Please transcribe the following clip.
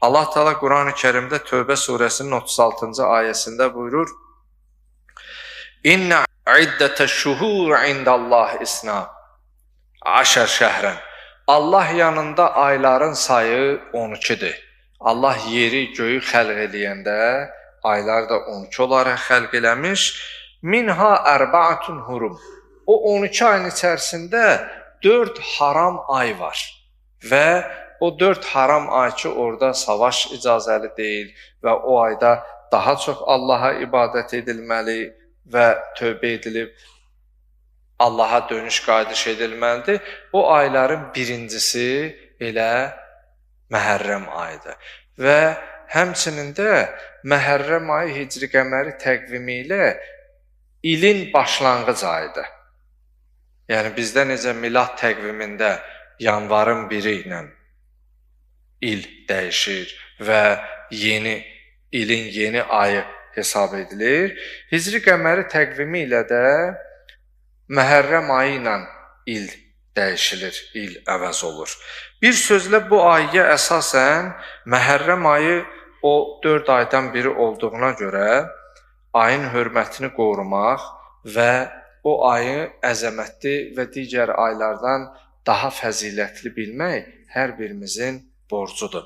Allah Teala Quran-ı Kerimdə Tövbə surəsinin 36-cı ayəsində buyurur: İnne iddetəş-şuhur indəllahi isna aşər şəhrən. Allah yanında ayların sayı 12-dir. Allah yeri, göyü xəlq eləyəndə aylar da 12 olaraq xəlq eləmiş. Minha ərbaatun hurum. O 12 ayın içərisində 4 haram ay var. Və o 4 haram ay ki, orada savaş icazəli deyil və o ayda daha çox Allaha ibadət edilməli və tövbə edilib Allaha dönüş qayıdış edilməlidir. O ayların birincisi elə Məhərrəm ayıdır. Və həmçinin də Məhərrəm ayı hicri qəməri təqvimi ilə ilin başlanğıc ayıdır. Yəni bizdə necə milad təqvimində yanvarın 1-i ilə il dəyişir və ilin yeni ayı hesab edilir. Hicri qəməri təqvimi ilə də Məhərrəm ayı ilə il dəyişilir, il əvəz olur. Bir sözlə bu ayıya əsasən Məhərrəm ayı o 4 aydan biri olduğuna görə ayın hörmətini qorumaq və o ayı əzəmətli və digər aylardan daha fəzilətli bilmək hər birimizin borcudur.